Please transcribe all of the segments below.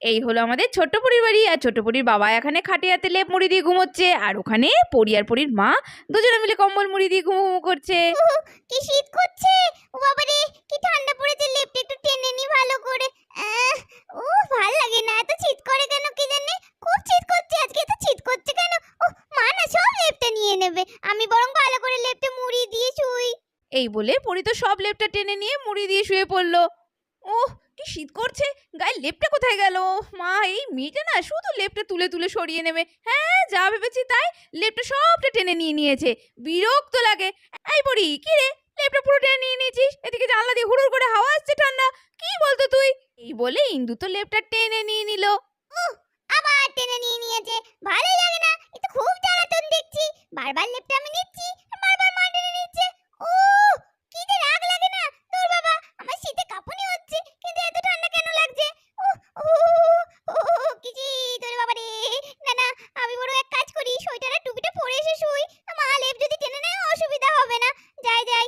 এই হলো আমাদের ছোট্ট পরির বাড়ি। আর ছোট্ট পরির বাবা এখানে খাটে হাতে লেপ মুড়ি দিয়ে ঘুমোচ্ছে, আর ওখানে পরি আর পরির মা দুজনে মিলে কম্বল মুড়ি দিয়ে ঘুমো ঘুমো করছে। কি শীত করছে! ও বাবা রে, কি ঠান্ডা পড়েছে! লেপটা একটু টেনে নি ভালো করে। ও ভাল লাগে না, এত শীত করে কেন কি জানি। খুব শীত করছে আজকে, এত শীত করছে কেন? ও মা না সব লেপটা নিয়ে নেবে, আমি বরং ভালো করে লেপটা মুড়ি দিয়ে শুই। এই বলে পরি তো সব লেপটা টেনে নিয়ে মুড়ি দিয়ে শুয়ে পড়লো। ওহ, কি শীত করছে! গায়ে লেপটা কোথায় গেল? মা, এই মেয়েটা না শুধু লেপটা তুলে তুলে সরিয়ে নেবে। হ্যাঁ, যা ভেবেছি তাই, লেপটা সবটা টেনে নিয়ে নিয়েছে। বিরক্ত লাগে। এই পরি, কি রে, লেপটা পুরো টেনে নিয়ে নিয়েছিস? এদিকে জানলা দিয়ে হুড়ুর করে হাওয়া আসছে ঠান্ডা। কি বলতো তুই? এই বলে ইন্দু তো লেপটা টেনে নিয়ে নিল। আবার টেনে নিয়ে নিয়েছে, ভালোই লাগে না। এ তো খুব জ্বালাতন দেখছি। বারবার লেপটা আমি নিচ্ছি, আর বারবার মা টেনে নিচ্ছে। ও কি যে রাগ লাগে না! দূর বাবা, আমার শীতে কাঁপুনি হচ্ছে, কিন্তু এত ঠান্ডা কেন লাগছে? ও ও ও কি শীত! ওরে বাবা রে! না না, আমি বড় এক কাজ করি, সোয়েটার আর টুপিটা পরে এসে শুই। মা লেপ যদি টেনে নেয় অসুবিধা হবে না। যাই যাই।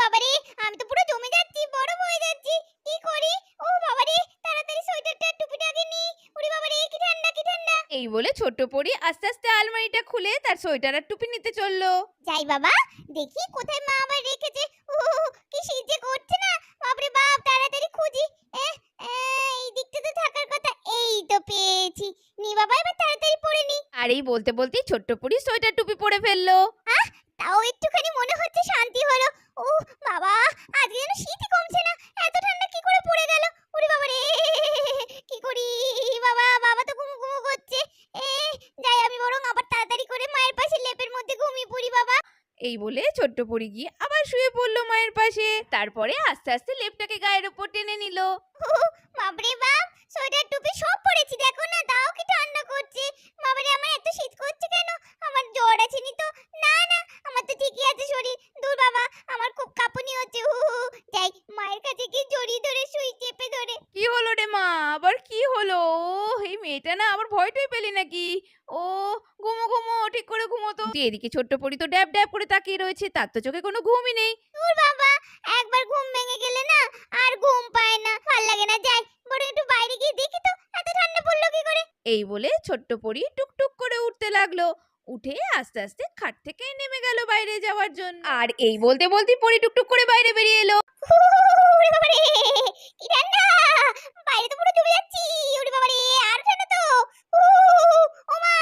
বাবা রে, আমি তো পুরো জমে যাচ্ছি, বরফ হয়ে যাচ্ছি। কি করি? ও বাবা রে, তাড়াতাড়ি সোয়েটারটা আর টুপিটা আগে নি। ওরে বাবা রে, কি ঠান্ডা কি ঠান্ডা! এই বলে ছোট্ট পরি আস্তে আস্তে আলমারিটা খুলে তার সোয়েটার আর টুপি নিতে চললো। যাই বাবা, দেখি কোথায় মা আবার রেখেছে। ও কি শীত যে করছে না! বাপরে বাপ, তাড়াতাড়ি খুঁজি। এই দিকটা তো থাকার কথা। এই তো পেয়েছি। নি বাবা, এবার তাড়াতাড়ি পরে নি। আর এই বলতে বলতেই ছোট্ট পরি সোয়েটার টুপি পরে ফেললো। তাও একটুখানি মনে হচ্ছে শান্তি হলো। ও বাবা, আজকে যেন শীতই কমছে না। এত ঠান্ডা কি করে পড়ে গেল! ওরে বাবা রে, কি করি? বাবা, বাবা তো ঘুমু ঘুমু করছে। এ যাই, আমি বরং আবার তাড়াতাড়ি করে মায়ের পাশে লেপের মধ্যে ঘুমিয়ে পড়ি বাবা। এই বলে ছোট্ট পরি গিয়ে আবার শুয়ে পড়লো মায়ের পাশে। তারপরে আস্তে আস্তে লেপটাকে গায়ের ওপর টেনে নিল। বাপরে বাপ, সোয়েটার টুপি সব পরেছি, দেখো না, তাও কি ঠান্ডা করছে! বাবারে, আমার এত শীত করছে কেন? আমার জ্বর আছে নি তো? না না, আমার তো ঠিকই আছে শরীর। দূর বাবা, আমার খুব কাঁপুনি হচ্ছে। যাই, মায়ের কাছে গিয়ে জড়িয়ে ধরে শুই, চেপে ধরে। কি হলো রে মা, আবার কি হলো? এই মেয়েটা না আবার ভয়টই পেলি নাকি? ও, ঘুমো ঘুমো, ঠিক করে ঘুমোতো। এদিকে ছোট্ট পরি তো ড্যাব ড্যাব করে তাকিয়ে রয়েছে, তার তো চোখে কোনো ঘুমই নেই। দূর বাবা, একবার ঘুম ভেঙে গেলে না আর ঘুম পায় না, ভাল লাগে না। যাই, বরং একটু বাইরে গিয়ে দেখি তো এত ঠান্ডা পড়লো কি করে। এই বলে ছোট্ট পরি টুকটুক করে উঠতে লাগলো। উঠে আস্তে আস্তে খাট থেকে নেমে গেল বাইরে যাওয়ার জন্য। আর এই বলতে বলতে পরি টুকটুক করে বাইরে বেরিয়ে এলো। ওরে বাবা রে, কি ঠান্ডা! বাইরে তো পুরো জমে যাচ্ছি। ওরে বাবা রে, আর ঠান্ডা তো। ও ও মা,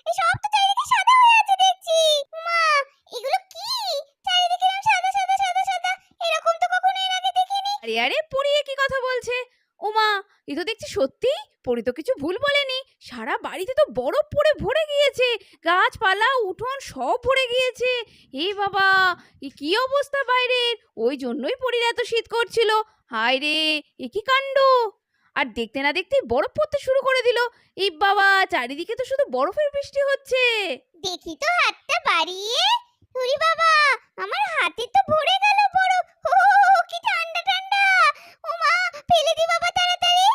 এই সব তো চারিদিকে সাদা হয়ে আছে দেখছি। মা, এগুলো কি? চারিদিকে এরকম সাদা সাদা সাদা সাদা, এরকম তো কখনো এর আগে দেখিনি। আরে আরে, পরি এ কি কথা বলছে? ওমা, এ তো দেখছি সত্যি। পরি তো কিছু ভুল বলেনি। সারা বাড়িতে তো বরফ পড়ে ভরে গিয়েছে, গাছপালা উঠোন সব ভরে গিয়েছে। এ বাবা, এ কি অবস্থা বাইরের! ওই জন্যই পরির এত শীত করছিল। হায় রে, এ কি কাণ্ড! আর দেখতে না দেখতেই বরফ পড়তে শুরু করে দিল। এই বাবা, চারিদিকে তো শুধু বরফের বৃষ্টি হচ্ছে। দেখি তো হাতটা বাড়িয়ে। ওরে বাবা, আমার হাতে তো ভরে গেল বরফ। কি ঠান্ডা ঠান্ডা! ও মা, ফেলে দি বাবা তাড়াতাড়ি।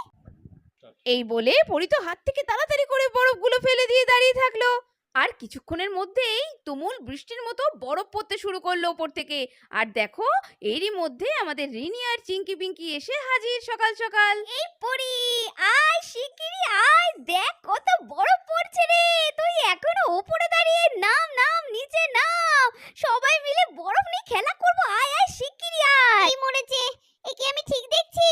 এই বলে পরি তো হাত থেকে তাড়াতাড়ি করে বরফগুলো ফেলে দিয়ে দাঁড়িয়ে থাকলো। আর কিছুক্ষণের মধ্যেই তুমুল বৃষ্টির মতো বরফ পড়তে শুরু করলো ওপর থেকে। আর দেখো, এরই মধ্যে আমাদের রিনি আর চিঙ্কি পিঙ্কি এসে হাজির সকাল সকাল। এই পড়ি, আয় শিগগিরই আয়, দেখ কত বরফ পড়ছে রে। তুই এখনো উপরে দাঁড়িয়ে? নাম নাম, নিচে নাম, সবাই মিলে বরফ নিয়ে খেলা করব। আয় আয় শিগগিরই আয়। কি মরেছে? এ কি আমি ঠিক দেখছি?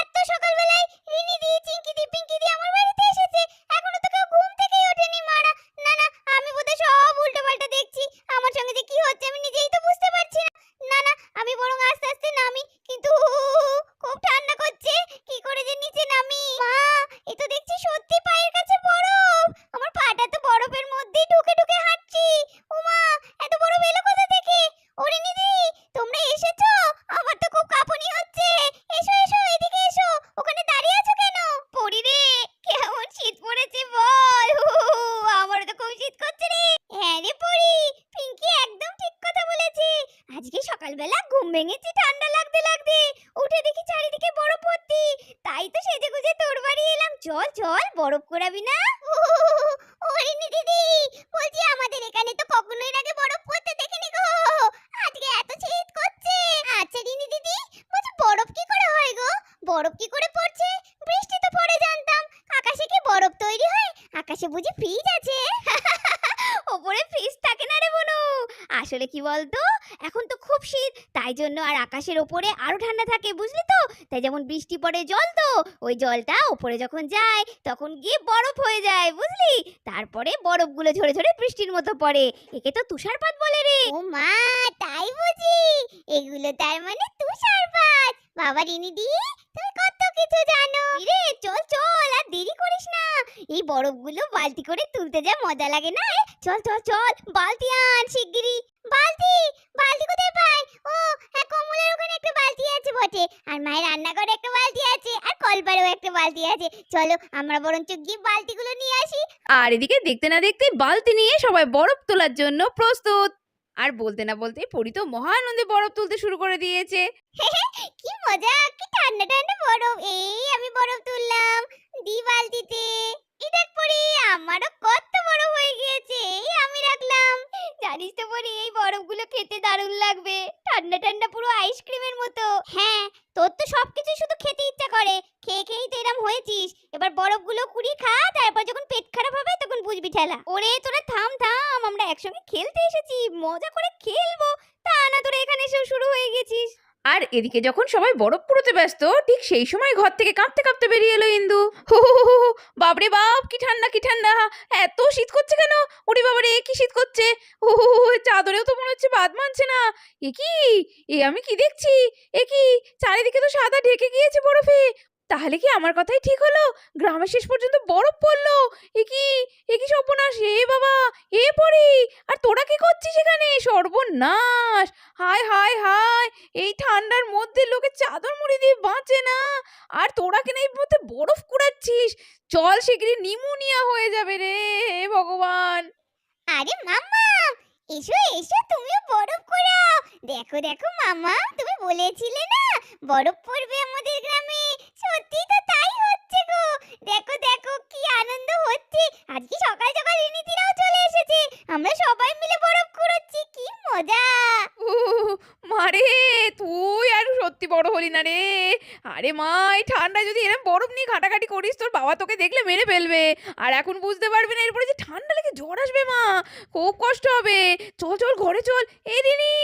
এত সকালবেলায় রিনি দি, চিঙ্কি দি, পিঙ্কি দি আমার বাড়িতে এসেছে, এখনো তো কেউ ঘুম থেকেই ওঠেনি মারা। না না, আমি বোধহয় সব উল্টোপাল্টা দেখছি। আমার সঙ্গে যে কি হচ্ছে আমি নিজেই তো বুঝতে পারছি না। না না, আমি বরং আস্তে আস্তে নামি, কিন্তু খুব ঠান্ডা করছে। কি করে যে নিচে নামি? মা, এ তো দেখছি সত্যি পায়ের কাছে বরফ। আমার পাটা তো বরফের মধ্যেই ঢুকে ঢুকে হাঁটছি। ও মা, এত বরফ এলো কোথা থেকে? ওরে নিধি, তোমরা এসেছো? আমার তো খুব কাঁপুনি হচ্ছে। এসো এসো, এদিকে এসো। ওখানে দাঁড়িয়ে আছো কেন? পড়ি রে, কেমন শীত পড়েছে বল। আমারও তো খুব শীত করছে রে। হ্যাঁ রে পড়ি, পিঙ্কি একদম ঠিক কথা বলেছে। আজকে সকালবেলা ঘুম ভেঙেছি ঠান্ডা লাগতে লাগতে, উঠে দেখি চারিদিকে বরফ ভর্তি। তাই তো সেজে গুজে তোর বাড়ি এলাম। চল চল, বরফ করাবি না? ওরে নি দিদি, বলছি আমাদের এখানে তো কখনো এর আগে বরফ পড়তে দেখিনি গো। আজকে এত শীত করছে। আচ্ছা রিনি দিদি, বলছি বরফ কি করে হয় গো? বরফ কি করে পড়ছে? বৃষ্টি তো পড়ে জানতাম। আকাশে বুঝি ফ্রিজ আছে? ওপরে ফ্রিজ থাকে না রে বুনু। আসলে কি বলতো, এখন তো খুব শীত, তাই জন্য আর আকাশের ওপরে আরো ঠান্ডা থাকে, বুঝলি তো? তাই যেমন বৃষ্টি পড়ে জল, তো ওই জলটা ওপরে যখন যায় তখন গিয়ে বরফ হয়ে যায়, বুঝলি? তারপরে বরফগুলো ঝরে ঝরে বৃষ্টির মতো পড়ে। একে তো তুষারপাত বলে রে। ও মা, তাই বুঝি? এগুলো তার মানে তুষারপাত। বাবা রিনিদি, তুমি কত কিছু জানো। রে চল চল, আর দেরি করিস না। এই বরফগুলো বালতি করে তুলতে যা মজা লাগে না। চল চল চল, বালতি আন শিগগিরই। বালতি? বালতি কোথায় পাই? ও হ্যাঁ, কমলের ওখানে একটা বালতি আছে বটে, আর মায়ের রান্নাঘরে একটা বালতি আছে, আর কলপারেও একটা বালতি আছে। চলো আমরা বরঞ্চ গিয়ে বালতিগুলো নিয়ে আসি। আর এদিকে দেখতে না দেখতে বালতি নিয়ে সবাই বরফ তোলার জন্য প্রস্তুত। আর বলতে না বলতেই পরি তো মহানন্দে বরফ তুলতে শুরু করে দিয়েছে। কি মজা, কি ঠান্ডা ঠান্ডা বরফ। এই আমি বরফ তুললাম, দি বালতিতে। এই দেখ পরি, আমারও কত বরফ হয়ে গিয়েছে। এই আমি রাখলাম। জানিস তো পরি, এই বরফগুলো খেতে দারুণ লাগবে, ঠান্ডা ঠান্ডা পুরো আইসক্রিমের মতো। হ্যাঁ, তোর তো সবকিছু শুধু খেতে ইচ্ছা করে, খেয়ে খেয়েই তো এরম হয়েছিস। এবার বরফগুলো কুড়িয়ে খা, তারপর যখন পেট খারাপ হবে তখন বুঝবি ঠেলা। ওরে তোরা থাম থাম, আমরা একসঙ্গে খেলতে এসেছি, মজা করে খেলবো, তা না তোরা এখানে এসে শুরু হয়ে গেছিস। আর এদিকে যখন সবাই বরফ কুড়োতে ব্যস্ত, ঠিক সেই সময় ঘর থেকে কাঁপতে কাঁপতে বেরিয়ে এলো ইন্দু। হো হো হো হো, বাপরে বাপ, কি ঠান্ডা কি ঠান্ডা, এত শীত করছে কেন? ওরে বাবারে, কি শীত করছে! ও হো হো, চাদরেও তো মনে হচ্ছে বাদ মানছে না। এ কি, এ আমি কি দেখছি? এ কি, চারিদিকে তো সাদা ঢেকে গিয়েছে বরফে। তাহলে কি আমার কথাই ঠিক হলো? গ্রামে শেষ পর্যন্ত বরফ পড়লো। এ কি, এ কি সর্বনাশ! এ বাবা, এ পড়ি, আর তোরা কি করছিস এখানে? সর্বনাশ! হায় হায় হায়, এই ঠান্ডার মধ্যে লোকে চাদর মুড়ি দিয়ে বাঁচে না, আর তোরা কিনা এই মধ্যে বরফ কুড়াচ্ছিস। চল, শিগগিরই নিমোনিয়া হয়ে যাবে রে, হে ভগবান! আরে মাম্মা, এসো এসো, তুমিও বরফ কুড়াও। দেখো দেখো মামা, তুমি বলেছিলে না বরফ পড়বে আমাদের গ্রামে, সত্যি তো তাই হচ্ছে গো। দেখো দেখো কি আনন্দ হচ্ছে। আজকে সকাল সকাল রিনিদিরাও চলে এসেছে, আমরা সবাই মিলে বরফ কুড়াচ্ছি, কি মজা। মারে, তুই আর সত্যি বড় হলি না রে। আরে মা, এই ঠান্ডায় যদি এরকম বরফ নিয়ে ঘাটাঘাটি করিস, তোর বাবা তোকে দেখলে মেরে ফেলবে। আর এখন বুঝতে পারবি না, এরপরে যে ঠান্ডা লেগে জ্বর আসবে মা, খুব কষ্ট হবে। চল চল ঘরে চল। এ রিনি,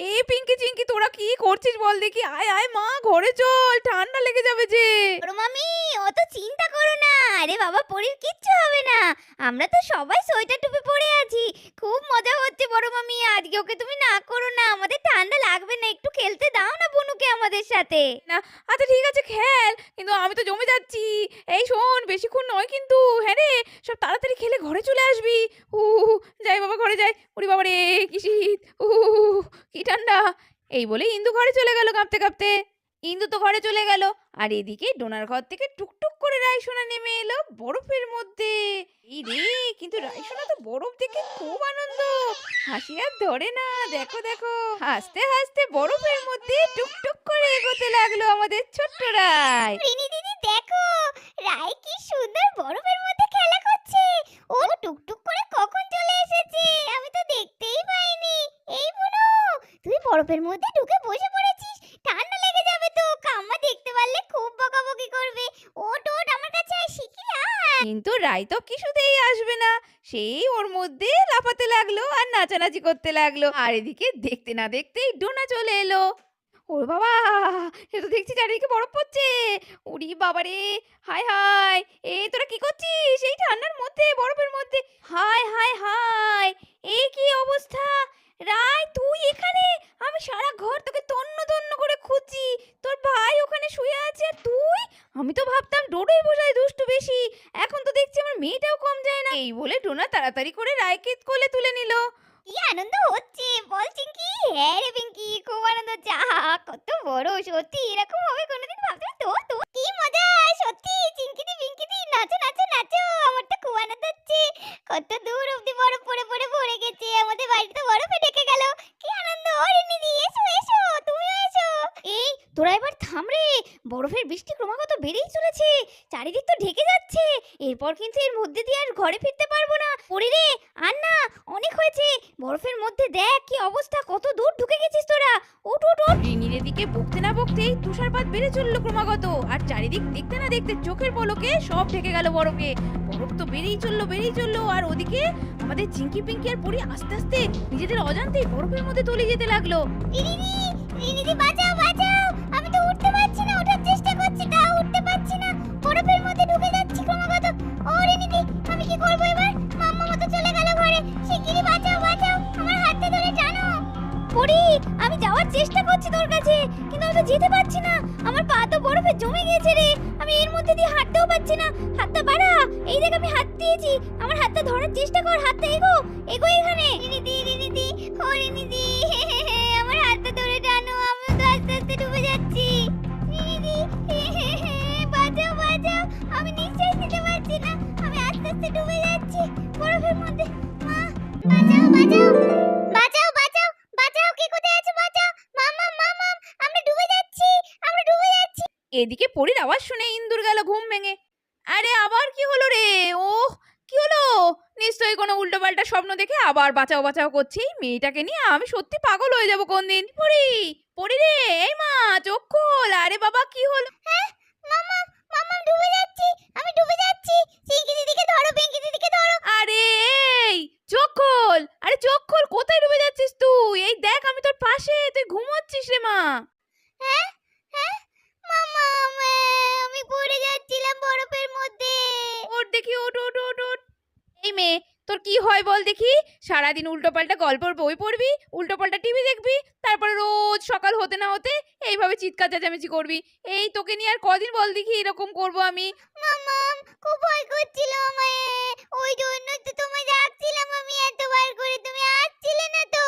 এ পিঙ্কি চিঙ্কি, তোরা কি করছিস বল দেখি? আয় আয় মা, ঘরে চল, ঠান্ডা লেগে যাবে যে। বড় মামি, অত চিন্তা করো না। আরে বাবা, পরীর কিচ্ছু হবে না, আমরা তো সবাই সোয়েটার টুপি পরে আছি। খুব মজা হচ্ছে বড় মামি, আজকে ওকে তুমি না করো না, আমাদের ঠান্ডা লাগবে না, একটু খেলতে দাও না বুনুকে আমাদের সাথে। না, আচ্ছা ঠিক আছে খেল, কিন্তু আমি তো জমে যাচ্ছি। এই শোন, বেশিক্ষণ নয় কিন্তু। হ্যাঁ রে, সব তাড়াতাড়ি খেলে ঘরে চলে আসবি। উ, যাই বাবা, ঘরে যাই। ওরে বাবা রে, কি শীত! কি ঠান্ডা! এই বলে ইন্দু ঘরে চলে গেল কাঁপতে কাঁপতে। ইন্দু তো ঘরে চলে গেল, আর এদিকে ডোনার ঘর থেকে টুকটুক করে রাইসোনা নেমে এলো বরফের মধ্যে। এই রে, কিন্তু রাইসোনা তো বরফ দেখে খুব আনন্দ, হাসি আর ধরে না। দেখো দেখো, হাসতে হাসতে বরফের মধ্যে টুকটুক করে এগোতে লাগলো আমাদের ছোট্ট রাই। রিনি দিদি দেখো, রাই কি সুন্দর বরফের মধ্যে খেলা করছে। ও টুকটুক করে কখন চলে এসেছে, আমি তো দেখতেই পাইনি। এই বুনু, তুই বরফের মধ্যে ঢুকে বসে পড়েছিস, ঠান্ডা লেগে যাবে তো। কাম্মা দেখতে পারলে খুব বকাবকি করবে। ওট ওট, আমার কাছে আয়, শিগগিরই আয়। কিন্তু রাই তো কিছুতেই আসবে না, সেই ওর মধ্যে লাফাতে লাগলো আর নাচানাচি করতে লাগলো। আর এদিকে দেখতে না দেখতেই ডোনা চলে এলো। ওর বাবা, এ তো দেখছি চারিদিকে বরফ পড়ছে। উড়ি বাবারে, হায় হায়, এ তোরা কি করছিস এই ঠান্ডার মধ্যে, বরফের মধ্যে? হায় হায় হায়, এই কি অবস্থা! রাই, তুই এখানে? আমি সারা ঘর তোকে তন্ন তন্ন করে খুঁজছি, তোর ভাই ওখানে শুয়ে আছে, আর তুই? আমি তো ভাবতাম ডোডোই বোঝায় দুষ্টু বেশি, এখন তো দেখছি আমার মেয়েটাও কম যায় না। এই বলে ডোনা তাড়াতাড়ি করে রায়কে কোলে তুলে নিল। কি আনন্দ হচ্ছে বল চিঙ্কি। হ্যাঁ রে পিঙ্কি, খুব আনন্দ হচ্ছে। আহা, কত বড়, সত্যি এরকম হবে কোনোদিন ভাবতাম তো। তো কি মজা, সত্যি। চিঙ্কিদি পিঙ্কিদি, নাচো নাচো নাচো, আমার তো খুব আনন্দ হচ্ছে। কত দূর অব্দি বরফ পড়ে পড়ে ভরে গেছে, আমাদের বাড়িতে তো বরফে ঢেকে গেল। কি আনন্দ! রিনিদি এসো এসো, তুমিও এসো। এই তোরা এবার থাম রে, বরফের বৃষ্টি ক্রমাগত বেড়েই চলেছে, চারিদিক তো ঢেকে যাচ্ছে। এরপর কিন্তু এর মধ্যে দিয়ে আর ঘরে ফিরতে পারবো না। পড়ি রে, আর না, অনেক হয়েছে। বরফের মধ্যে দেখ কি অবস্থা, কত দূর ঢুকে গেছিস তোরা। ওঠ ওঠ ওঠ। রিনির এদিকে বকতে না বকতেই তুষারপাত বেড়ে চলল ক্রমাগত, আর চারিদিক দেখতে না দেখতে চোখের পলকে সব ঢেকে গেল বরফে। বরফ তো বেড়েই চললো আর ওদিকে আমাদের চিঙ্কি পিঙ্কি আর পরি আস্তে আস্তে নিজেদের অজান্তেই বরফের মধ্যে তলিয়ে যেতে লাগলো। রিনিদি রিনিদি বাঁচাও বাঁচাও, আমি তো উঠতে পারছি না, ওঠার চেষ্টা করছি তাও উঠতে পারছি না, বরফের মধ্যে ঢুকে যাচ্ছি ক্রমাগত। ও রিনিদি, আমি কি করবো এবার? মাম্মা মতো চলে গেল ঘরে। শিগগিরই বাঁচাও বাঁচাও, আমার হাতটা ধরে টানো। পরি, আমি যাওয়ার চেষ্টা করছি তোর কাছে, কিন্তু আমি তো যেতে পারছি না, আমার পা তো বরফে জমে গেছে রে, আমি এর মধ্যে দিয়ে হাঁটতেও পারছি না। হাতটা বাড়া, এই দেখ আমি হাত দিয়েছি, আমার হাতটা ধরার চেষ্টা কর, হাতটা এগো এগো এখানে। রিনিদি রিনিদি, ও রিনিদি, আমার হাতটা ধরে টানো, আমি তো আস্তে আস্তে ডুবে যাচ্ছি। রিনিদি, বাঁচাও বাঁচাও, আমি নিঃশ্বাস নিতে পারছি না, আমি আস্তে আস্তে ডুবে যাচ্ছি বরফের মধ্যে। মা, বাঁচাও বাঁচাও বাঁচাও বাঁচাও বাঁচাও, কে কোথায় আছো? বাঁচাও, মামাম মামাম, আমরা ডুবে যাচ্ছি, আমরা ডুবে যাচ্ছি। এদিকে পরির আওয়াজ শুনে ইন্দুর গেল ঘুম ভেঙে। আরে আবার কি হলো রে? ওহ, কি হলো? নিশ্চয়ই কোনো উল্টোপাল্টা স্বপ্ন দেখে আবার বাঁচাও বাঁচাও করছি। এই মেয়েটাকে নিয়ে আমি সত্যি পাগল হয়ে যাবো কোনদিন। পরি, পরি রে, এই মা চোখ খোল। আরে বাবা কি হলো? হ্যাঁ মামাম মামাম, ডুবে যাচ্ছি, আমি ডুবে যাচ্ছি। চিঙ্কি দিদিকে ধরো, পিঙ্কি দিদিকে ধরো। আরে এই চোখ খোল, আরে চোখ খোল, কোথায় ডুবে যাচ্ছিস তুই? এই দেখ আমি তোর পাশে, তুই ঘুমোচ্ছিস রে মা। হ্যাঁ হ্যাঁ মামাম, আমি পড়ে যাচ্ছিলাম বরফের মধ্যে। ওঠ দেখি, ওঠ ওঠ ওঠ ওঠ। এই মেয়ে, তোর কি হয় বল দেখি? সারাদিন উল্টোপাল্টা গল্পের বই পড়বি, উল্টোপাল্টা টিভি দেখবি, তারপরে রোজ সকাল হতে না হতে এইভাবে চিৎকার চেঁচামেচি করবি। এই তোকে নিয়ে আর কদিন বল দেখি এরকম করবো আমি? মামাম, খুব ভয় করছিল আমায়, ওই জন্য তো তোমায় ডাকছিলাম আমি এতবার করে, তুমি আসছিলে না তো।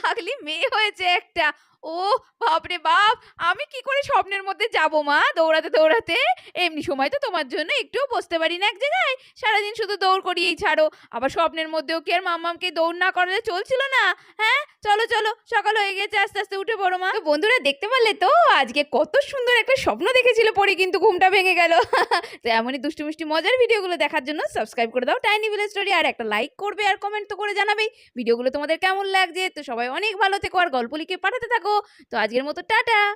পাগলি মেয়ে হয়েছে একটা। ও বাপরে বাপ, আমি কি করে স্বপ্নের মধ্যে যাব মা দৌড়াতে দৌড়াতে? এমনি সময় তো তোমার জন্য একটুও বসতে পারি না এক জায়গায়, সারাদিন শুধু দৌড় করিয়েই ছাড়ো। আবার স্বপ্নের মধ্যেও কি আর মাম্মামকে দৌড় না করালে চলছিল না? হ্যাঁ চলো চলো, সকাল হয়ে গেছে, আস্তে আস্তে উঠে পড়ো মা। তো বন্ধুরা দেখতে পারলে তো আজকে কত সুন্দর একটা স্বপ্ন দেখেছিল পরে, কিন্তু ঘুমটা ভেঙে গেল। তো এমনই দুষ্টু মিষ্টি মজার ভিডিওগুলো দেখার জন্য সাবস্ক্রাইব করে দাও টাইনি ভিলেজ স্টোরি, আর একটা লাইক করবে আর কমেন্ট তো করে জানাবেই ভিডিওগুলো তোমাদের কেমন লাগছে। তো সবাই অনেক ভালো থেকো আর গল্প লিখে পাঠাতে থাকো। তো আজকের মতো টাটা।